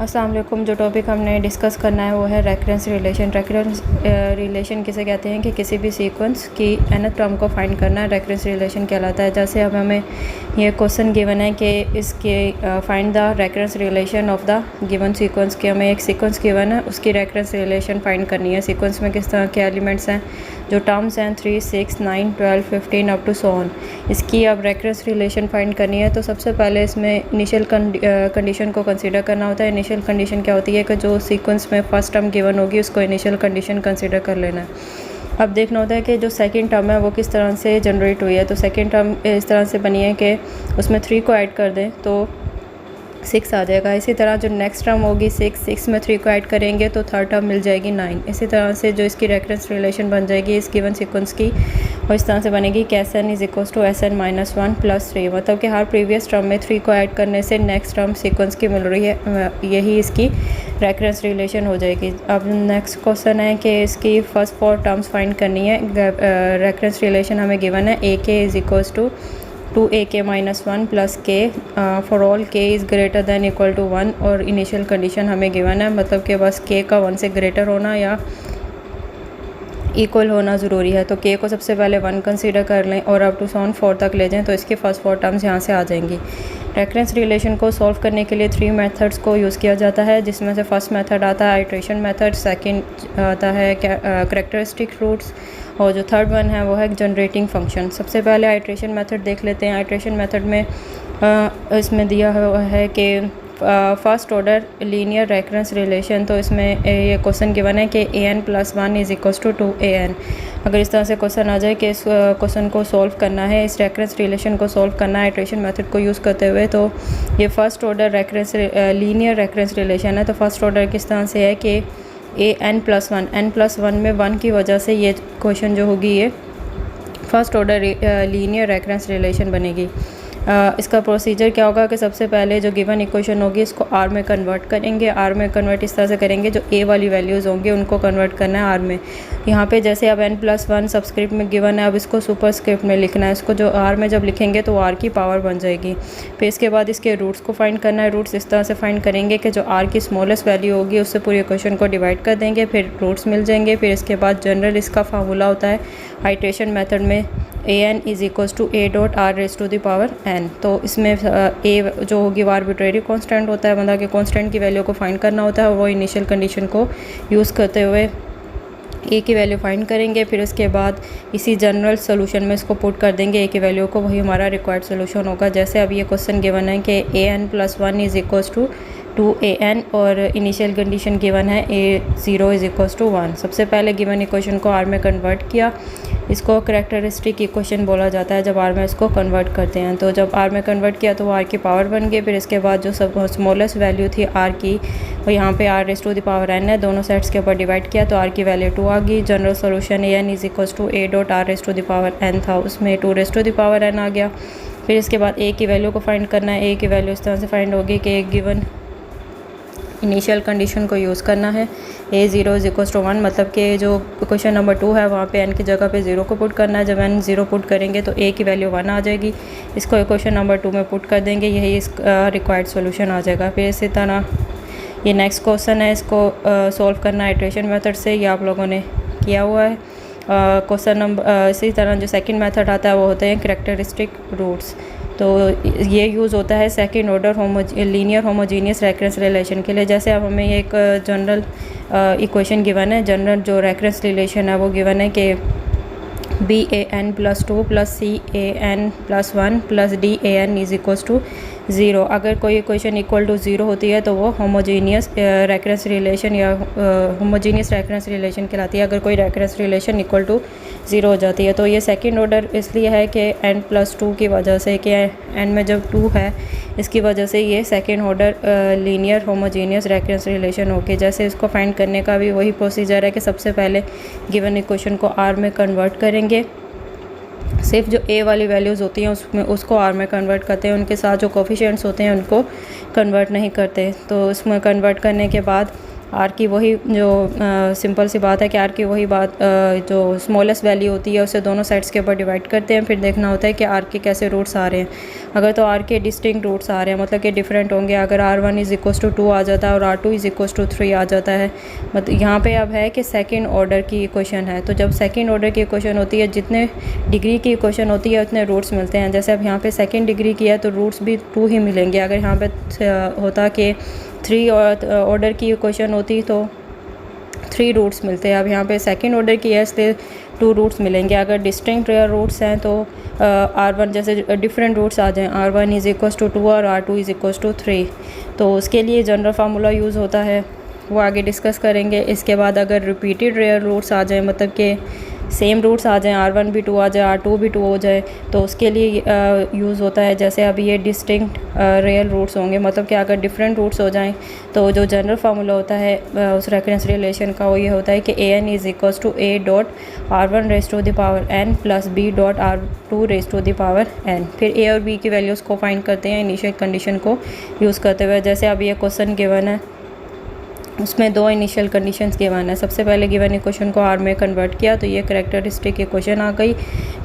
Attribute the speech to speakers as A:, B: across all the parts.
A: अस्सलाम वालेकुम। जो टॉपिक हमने डिस्कस करना है वो है रेकरेंस रिलेशन। रेकरेंस रिलेशन किसे कहते हैं कि किसी भी सीक्वेंस की nth टर्म को फाइंड करना रेकरेंस रिलेशन कहलाता है। जैसे अब हमें ये क्वेश्चन गिवन है कि इसके find the recurrence relation of the given sequence, कि हमें एक सीक्वेंस गिवन है उसकी रेकरेंस रिलेशन फाइंड करनी है। सीक्वेंस में किस तरह के एलिमेंट्स हैं, जो टर्म्स हैं 3, 6, 9, 12, 15 अप टू सो ऑन। इसकी अब रेकरेंस रिलेशन फाइंड करनी है तो सबसे पहले इसमें इनिशियल कंडीशन को कंसीडर करना होता है। इनिशियल कंडीशन क्या होती है कि जो सीक्वेंस में फर्स्ट टर्म गिवन होगी उसको इनिशियल कंडीशन कंसीडर कर लेना है। अब देखना होता है कि जो सेकंड टर्म है वो किस तरह से जनरेट हुई है। तो सेकंड टर्म इस तरह से बनी है कि उसमें 3 को ऐड कर दें तो 6 आ जाएगा। इसी तरह जो नेक्स्ट टर्म होगी 6 में 3 को ऐड करेंगे तो थर्ड टर्म मिल जाएगी 9। इसी तरह से जो इसकी रेकरेंस रिलेशन बन जाएगी इस गिवन सीक्वेंस की, और इस तरह से बनेगी कि Sn is equal to Sn-1 + 3। मतलब कि हर प्रीवियस टर्म में 3 को ऐड करने से नेक्स्ट टर्म सीक्वेंस की मिल रही है, यही इसकी रेकरेंस रिलेशन हो जाएगी। अब नेक्स्ट क्वेश्चन है कि इसकी फर्स्ट 4 टर्म्स फाइंड करनी है। रेकरेंस रिलेशन हमें गिवन है AK is equal to 2AK-1 + k for all k is greater than equal to 1, और इनिशियल कंडीशन हमें गिवन है, मतलब कि बस k का 1 से ग्रेटर होना या इक्वल होना ज़रूरी है। तो k को सबसे पहले 1 कंसीडर कर लें और अप टू सो ऑन 4 तक ले जाएं तो इसके फर्स्ट 4 टर्म्स यहाँ से आ जाएंगी। रेकरेंस रिलेशन को सॉल्व करने के लिए 3 मेथड्स को यूज़ किया जाता है, जिसमें से फर्स्ट मेथड आता है आइट्रेशन मेथड, सेकंड आता है कैरेक्टरिस्टिक रूट्स, और जो थर्ड वन है वो है जनरेटिंग फंक्शन। सबसे पहले आइट्रेशन मेथड देख लेते हैं। आइट्रेशन मेथड में इसमें दिया हुआ है कि first order linear recurrence relation. तो इसमें ये क्वेश्चन गिवन है कि an+1 is equal to 2an। अगर इस तरह से क्वेश्चन आ जाए कि इस क्वेश्चन को सॉल्व करना है, इस रेकरेंस रिलेशन को सॉल्व करना है आइट्रेशन मेथड को यूज़ करते हुए, तो ये first order linear recurrence relation है। तो फर्स्ट ऑर्डर किस तरह से है कि n+1 में 1 की वजह से ये क्वेश्चन जो होगी ये first order linear recurrence relation बनेगी। इसका प्रोसीजर क्या होगा कि सबसे पहले जो गिवन इक्वेशन होगी इसको आर में कन्वर्ट करेंगे। आर में कन्वर्ट इस तरह से करेंगे, जो ए वाली वैल्यूज़ होंगी उनको कन्वर्ट करना है आर में। यहाँ पे जैसे अब n+1 सबस्क्रिप्ट में गिवन है, अब इसको सुपरस्क्रिप्ट में लिखना है। इसको जो आर में जब लिखेंगे तो आर की पावर बन जाएगी। फिर इसके बाद इसके रूट्स को फाइंड करना है। रूट्स इस तरह से फाइंड करेंगे कि जो आर की स्मॉलेस्ट वैल्यू होगी उससे पूरे इक्वेशन को डिवाइड कर देंगे, फिर रूट्स मिल जाएंगे। फिर इसके बाद जनरल इसका फार्मूला होता है आइट्रेशन मेथड में an is equal to a.r⁴n। तो इसमें a जो होगी वो आर्बिट्रेरी कांस्टेंट होता है, मतलब कि कांस्टेंट की वैल्यू को फाइंड करना होता है। वो इनिशियल कंडीशन को यूज़ करते हुए a की वैल्यू फाइंड करेंगे। फिर उसके बाद इसी जनरल सोल्यूशन में इसको पुट कर देंगे a की वैल्यू को, वही हमारा रिक्वायर्ड सोल्यूशन होगा। जैसे अब ये क्वेश्चन गिवन है कि an+1 is equal to 2an, और इनिशियल कंडीशन गिवन है a0 इज इक्वल टू 1। सबसे पहले गिवन इक्वेशन को आर में कन्वर्ट किया। इसको कैरेक्टरिस्टिक इक्वेशन बोला जाता है जब आर में इसको कन्वर्ट करते हैं। तो जब आर में कन्वर्ट किया तो वो आर की पावर बन गई। फिर इसके बाद जो सब स्मॉलेस्ट वैल्यू थी आर की, वो यहाँ पे r⁴n है, दोनों साइड्स के ऊपर डिवाइड किया तो आर की वैल्यू 2 आ गई। General solution an is equal to a.r⁴n था, उसमें 2⁴n आ गया। फिर इसके बाद a की वैल्यू को फाइंड करना है। a की वैल्यू इस तरह से फाइंड होगी कि एक गिवन इनिशियल कंडीशन को यूज़ करना है a0 इज इक्वल टू 1, मतलब कि जो क्वेश्चन नंबर 2 है वहाँ पे n की जगह पे 0 को पुट करना है। जब n 0 पुट करेंगे तो a की वैल्यू 1 आ जाएगी। इसको क्वेश्चन नंबर 2 में पुट कर देंगे, यही इसका रिक्वायर्ड सोल्यूशन आ जाएगा। फिर इसी तरह ये नेक्स्ट क्वेश्चन है, इसको सॉल्व करना है आइट्रेशन मेथड से, ये आप लोगों ने किया हुआ है। क्वेश्चन नंबर इसी तरह जो सेकंड मेथड आता है वो होते हैं कैरेक्टरिस्टिक रूट्स। तो ये यूज़ होता है second order linear homogeneous recurrence relation के लिए। जैसे अब हमें एक जनरल इक्वेशन गिवन है, जनरल जो रेकरेंस रिलेशन है वो गिवन है कि ban+2 + can+1 + dan is equal to 0। अगर कोई इक्वेशन इक्वल टू 0 होती है तो वो होमोजीनियस रेकरेंस रिलेशन या होमोजीनियस रेकरेंस रिलेशन कहलाती है। अगर कोई रेकरेंस रिलेशन इक्वल टू 0 हो जाती है तो ये सेकंड ऑर्डर इसलिए है कि n+2 की वजह से, कि n में जब 2 है इसकी वजह से ये second order linear homogeneous recurrence relation होगी। जैसे इसको फाइंड करने का भी वही प्रोसीजर है कि सबसे पहले गिवन इक्वेशन को आर में कन्वर्ट करेंगे। सिर्फ जो a वाली वैल्यूज़ होती हैं उसको आर में कन्वर्ट करते हैं, उनके साथ जो कोफिशिएंट्स होते हैं उनको कन्वर्ट नहीं करते। तो उसमें कन्वर्ट करने के बाद आर की वही जो सिंपल सी बात है कि आर की वही बात जो स्मॉलेस्ट वैल्यू होती है उसे दोनों साइड्स के ऊपर डिवाइड करते हैं। फिर देखना होता है कि आर के कैसे रूट्स आ रहे हैं। अगर तो आर के डिस्टिंक्ट रूट्स आ रहे हैं मतलब कि डिफरेंट होंगे, अगर R1 इज़ इक्वल्स टू 2 आ जाता है और R2 इज़ इक्वल्स टू 3 आ जाता है, मतलब यहाँ पे अब है कि सेकंड ऑर्डर की इक्वेशन है। तो जब सेकंड ऑर्डर की इक्वेशन होती है, जितने डिग्री की इक्वेशन होती है उतने रूट्स मिलते हैं। जैसे अब यहाँ पे सेकंड डिग्री की है तो रूट्स भी 2 ही मिलेंगे। अगर यहाँ पे होता कि 3 ऑर्डर की इक्वेशन होती तो 3 रूट्स मिलते हैं। अब यहाँ पे सेकंड ऑर्डर की है इसलिए 2 रूट्स मिलेंगे। अगर डिस्टिंक्ट रूट्स हैं तो R1 जैसे डिफरेंट रूट्स आ जाएं, R1 इज़ इक्वल्स टू 2 और R2 इज़ इक्वल्स टू 3, तो उसके लिए जनरल फार्मूला यूज़ होता है, वो आगे डिस्कस करेंगे। इसके बाद अगर रिपीटेड रेयर रूट्स आ जाएं, मतलब कि सेम रूट्स आ जाएं, R1 भी 2 आ जाए, R2 भी 2 हो जाए, तो उसके लिए यूज़ होता है। जैसे अभी ये डिस्टिंक्ट रियल रूट्स होंगे, मतलब कि अगर डिफरेंट रूट्स हो जाएं तो जो जनरल फार्मूला होता है उस रेफरेंस रिलेशन का वो ये होता है कि an is equals to a dot R1 raise to the power n plus b dot R2 raise to the power n। फिर a और b की वैल्यूज़ को फाइंड करते हैं इनिशियल कंडीशन को यूज़ करते हुए। जैसे अब ये क्वेश्चन गिवन है, उसमें 2 इनिशियल कंडीशंस गिवन है। सबसे पहले गिवन इक्वेशन को आर में कन्वर्ट किया तो ये करेक्टरिस्टिक इक्वेशन आ गई।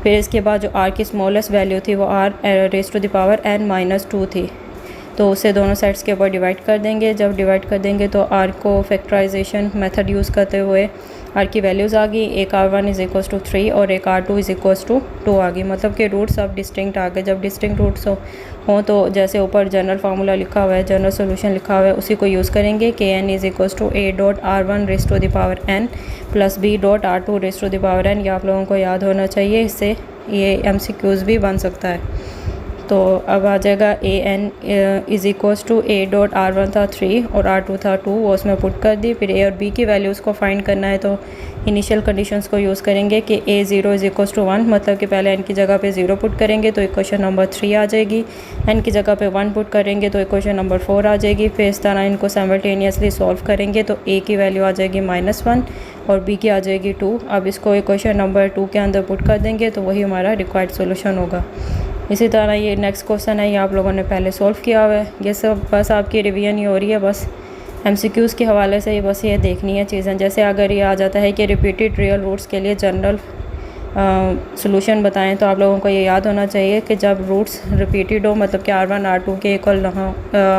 A: फिर इसके बाद जो आर की स्मॉलेस्ट वैल्यू थी वो r raise to the power n-2 थी, तो उसे दोनों साइड्स के ऊपर डिवाइड कर देंगे। जब डिवाइड कर देंगे तो आर को फैक्टराइजेशन मेथड यूज़ करते हुए आर की वैल्यूज़ आ गई। एक R1 इज़ इक्वल्स टू 3 और एक R2 इज़ इक्वल्स टू 2 आ गई, मतलब कि रूट्स अब डिस्टिंक्ट आ गए। जब डिस्टिंक्ट रूट्स हों तो जैसे ऊपर जनरल फार्मूला लिखा हुआ है, जनरल सोल्यूशन लिखा हुआ है, उसी को यूज़ करेंगे कि n is equals to a dot R1 raise to the power n plus b dot R2 raise to the power n। ये आप लोगों को याद होना चाहिए, इससे ये MCQs भी बन सकता है। तो अब आ जाएगा an is equals to a dot R1 था 3 और R2 था 2, वो उसमें पुट कर दी। फिर a और b की वैल्यूज़ को फाइंड करना है तो इनिशियल कंडीशंस को यूज़ करेंगे कि a0 इज़ इक्वल्स टू 1, मतलब कि पहले n की जगह पे 0 पुट करेंगे तो इक्वेशन नंबर 3 आ जाएगी। n की जगह पे 1 पुट करेंगे तो इक्वेशन नंबर 4 आ जाएगी। फिर इस तरह इनको साइमल्टेनियसली सॉल्व करेंगे तो a की वैल्यू आ जाएगी -1 और b की आ जाएगी 2। अब इसको इक्वेशन नंबर 2 के अंदर पुट कर देंगे तो वही हमारा रिक्वायर्ड सोल्यूशन होगा। इसी तरह ये नेक्स्ट क्वेश्चन है, ये आप लोगों ने पहले सॉल्व किया हुआ है। ये सब बस आपकी रिवीजन ही हो रही है, बस MCQs के हवाले से बस ये देखनी है चीज़ें। जैसे अगर ये आ जाता है कि रिपीटेड रियल रूट्स के लिए जनरल सॉल्यूशन बताएं, तो आप लोगों को ये याद होना चाहिए कि जब रूट्स रिपीटेड हो, मतलब कि R1 R2 के इक्वल ना हो,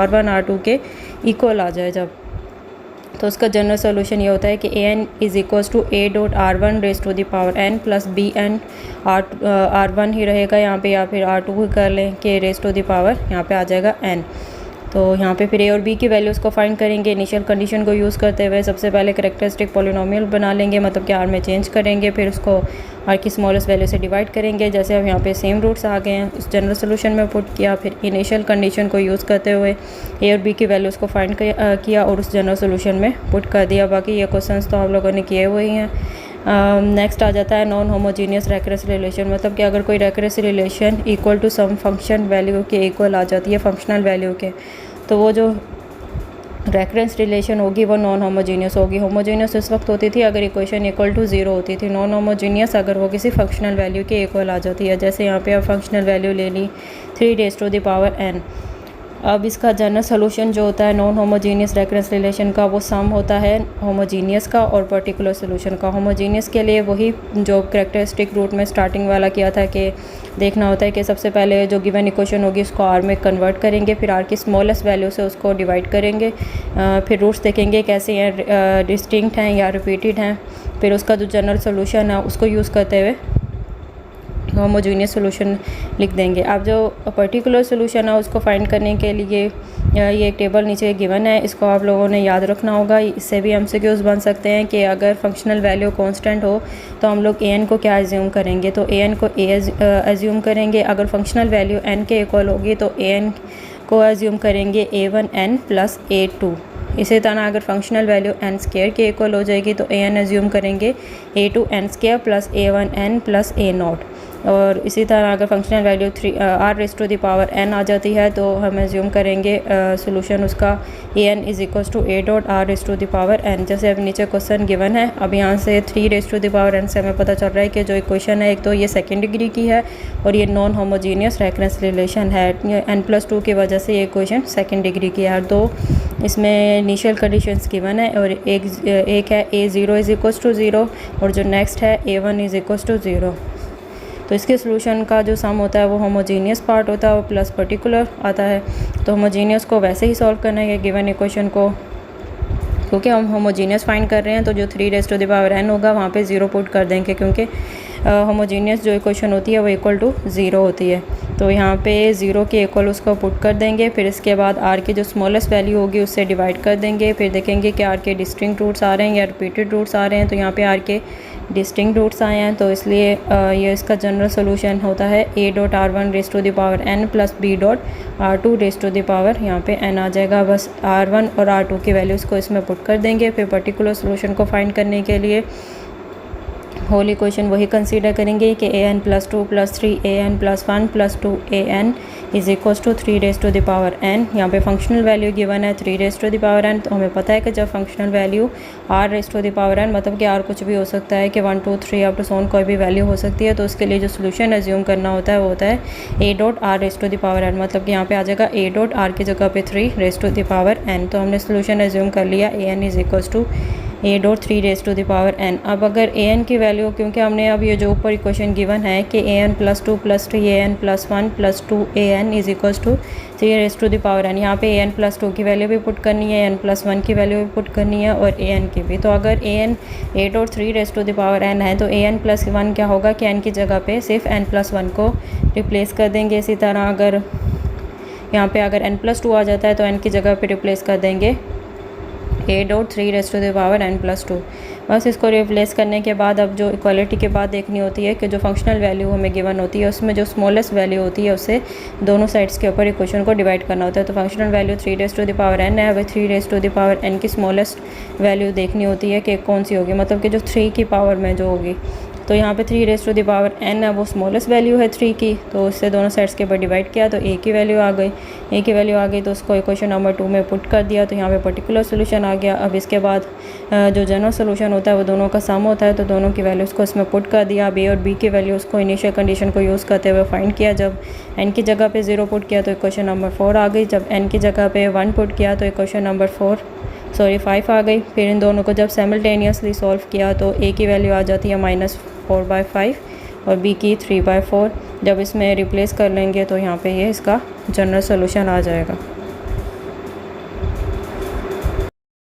A: R1 R2 के इक्वल आ जाए जब, तो उसका जनरल सोल्यूशन ये होता है कि an is equals to a dot R1 raise to the power n plus b n R1 ही रहेगा यहाँ पे, या फिर R2 ही कर लें कि रेज़ टू द पावर यहाँ पे आ जाएगा n। तो यहाँ पे फिर a और b की वैल्यूज़ को फाइंड करेंगे इनिशियल कंडीशन को यूज़ करते हुए। सबसे पहले करेक्टरिस्टिक पॉलिनोमियल बना लेंगे, मतलब कि r में चेंज करेंगे, फिर उसको r की स्मॉलेस्ट वैल्यू से डिवाइड करेंगे। जैसे अब यहाँ पे सेम रूट्स आ गए हैं, उस जनरल सोल्यूशन में पुट किया, फिर इनिशियल कंडीशन को यूज़ करते हुए a और b की वैल्यूज़ को फाइंड किया और उस जनरल सोल्यूशन में पुट कर दिया। बाकी ये क्वेश्चंस तो आप लोगों ने किए हुए ही हैं। नेक्स्ट आ जाता है नॉन होमोजीनियस रेकरेंस रिलेशन, मतलब कि अगर कोई recurrence relation equal to some function value के इक्वल आ जाती है फंक्शनल वैल्यू के, तो वो जो रेफरेंस रिलेशन होगी वो नॉन होमोजीनियस होगी। होमोजीनियस उस वक्त होती थी अगर इक्वेशन इक्वल टू 0 होती थी, नॉन होमोजीनियस अगर वो किसी फंक्शनल वैल्यू के इक्वल आ जाती है। जैसे यहाँ पे अब फंक्शनल वैल्यू ले ली 3 raise to the power n। अब इसका जनरल सोल्यूशन जो होता है नॉन होमोजीनियस रेफरेंस रिलेशन का, वो सम होता है होमोजीनियस का और पर्टिकुलर सोल्यूशन का। होमोजीनियस के लिए वही जो कैरेक्टरिस्टिक रूट में स्टार्टिंग वाला किया था कि देखना होता है कि सबसे पहले जो गिवन इक्वेशन होगी उसको r में कन्वर्ट करेंगे, फिर r की स्मॉलेस्ट वैल्यू से उसको डिवाइड करेंगे, फिर रूट्स देखेंगे कैसे हैं, डिस्टिंक्ट हैं या रिपीटेड हैं, फिर उसका जो जनरल सोल्यूशन है उसको यूज़ करते हुए होमोजीनियस सोल्यूशन लिख देंगे। अब जो पर्टिकुलर सोल्यूशन है उसको फाइंड करने के लिए ये एक टेबल नीचे गिवन है, इसको आप लोगों ने याद रखना होगा। इससे भी MCQs बन सकते हैं कि अगर फंक्शनल वैल्यू कांस्टेंट हो तो हम लोग an को क्या एज्यूम करेंगे, तो an को a एज्यूम करेंगे। अगर फंक्शनल वैल्यू n के इक्वल होगी तो an को एज्यूम करेंगे a1n प्लस a2। इसी तरह अगर फंक्शनल वैल्यू n स्क्वायर के इक्वल हो जाएगी तो an एज्यूम करेंगे a2n square plus a1n plus a0। और इसी तरह अगर functional value r raise to the power n आ जाती है तो हम एज्यूम करेंगे सोल्यूशन उसका an is equals to a dot r raise to the power n। जैसे अब नीचे क्वेश्चन गिवन है, अब यहाँ से 3 raise to the power n से हमें पता चल रहा है कि जो इक्वेशन है एक तो ये सेकेंड डिग्री की है और ये नॉन होमोजीनियस रेफरेंस रिलेशन है। n+2 की वजह से ये इक्वेशन सेकेंड डिग्री की है। और 2 इसमें इनिशियल कंडीशंस गिवन है और एक है A0 इज़ इक्वल्स टू 0 और जो नेक्स्ट है A1 इज़ इक्वल्स टू 0। तो इसके सोल्यूशन का जो सम होता है वो होमोजीनियस पार्ट होता है और प्लस पर्टिकुलर आता है। तो होमोजीनियस को वैसे ही सॉल्व करना है गिवन इक्वेशन को, क्योंकि हम होमोजीनियस फाइंड कर रहे हैं तो जो 3n होगा वहाँ पे 0 पुट कर देंगे, क्योंकि होमोजीनियस जो इक्वेशन होती है वो इक्वल टू 0 होती है। तो यहाँ पे 0 के इक्वल उसको पुट कर देंगे, फिर इसके बाद r की जो स्मॉलेस्ट वैल्यू होगी उससे डिवाइड कर देंगे, फिर देखेंगे कि r के डिस्टिंक्ट रूट्स आ रहे हैं या रिपीटेड रूट्स आ रहे हैं। तो यहाँ पे r के डिस्टिंक्ट रूट्स आए हैं, तो इसलिए ये इसका जनरल सोल्यूशन होता है a.r1 raise to the power n plus b.r2 raise to the power यहाँ पे n आ जाएगा। बस r1 और r2 की वैल्यूज़ को इसमें पुट कर देंगे। फिर पर्टिकुलर सोल्यूशन को फाइंड करने के लिए होल इक्वेशन वही कंसीडर करेंगे कि an plus 2 plus 3 an plus 1 plus 2 an is equals to 3 raise to the power n। यहाँ पे फंक्शनल वैल्यू गिवन है 3 raise to the power n। तो हमें पता है कि जब functional value r raise to the power n, मतलब कि r कुछ भी हो सकता है कि 1 2 3 अप टू सोन कोई भी वैल्यू हो सकती है। तो उसके लिए जो सोल्यूशन एज्यूम करना होता है वो होता है a.r raise to the power n, मतलब कि यहाँ पे आ जाएगा a.r की जगह पे 3 raise to the power n। तो हमने सोल्यूशन एज्यूम कर लिया an is equals to a.3 raise to the power n। अब अगर an की वैल्यू, क्योंकि हमने अब ये जो ऊपर इक्वेशन गिवन है कि an plus 2 plus 3 an plus 1 plus 2 an is equals to 3 raise to the power n, यहाँ पे an प्लस 2 की वैल्यू भी पुट करनी है, n प्लस 1 की वैल्यू भी पुट करनी है और an की भी। तो अगर an 8 और 3 raise to the power n है तो an प्लस 1 क्या होगा कि n की जगह पे सिर्फ n प्लस 1 को रिप्लेस कर देंगे। इसी तरह अगर यहाँ पे अगर n प्लस 2 आ जाता है तो n की जगह पे रिप्लेस कर देंगे a.3 raise to the power n plus 2। बस इसको रिप्लेस करने के बाद अब जो इक्वालिटी के बाद देखनी होती है कि जो फंक्शनल वैल्यू हमें गिवन होती है उसमें जो स्मॉलेस्ट वैल्यू होती है उससे दोनों साइड्स के ऊपर इक्वेशन को डिवाइड करना होता है। तो functional value 3 raise to the power n है। अब 3 raise to the power n की स्मॉलेस्ट वैल्यू देखनी होती है कि कौन सी होगी, मतलब कि जो 3 की पावर में जो होगी। तो यहाँ पे 3 raise to the power n है, वो स्मॉलेस्ट वैल्यू है 3 की, तो उससे दोनों साइड्स के ऊपर डिवाइड किया तो a की वैल्यू आ गई। a की वैल्यू आ गई तो उसको इक्वेशन नंबर 2 में पुट कर दिया, तो यहाँ पे पर्टिकुलर सोल्यूशन आ गया। अब इसके बाद जो जनरल सोल्यूशन होता है वो दोनों का सम होता है, तो दोनों की वैल्यूज़ को इसमें पुट कर दिया। अब a और b की वैल्यूज़ को इनिशियल कंडीशन को यूज़ करते हुए फाइंड किया। जब n की जगह पे 0 पुट किया तो इक्वेशन नंबर 4 आ गई। जब n की जगह पे 1 पुट किया तो इक्वेशन नंबर 5 आ गई। फिर इन दोनों को जब साइमल्टेनियसली सॉल्व किया तो a की वैल्यू आ जाती है -4/5 और b की 3/4। जब इसमें रिप्लेस कर लेंगे तो यहाँ पे ये इसका जनरल सोल्यूशन आ जाएगा।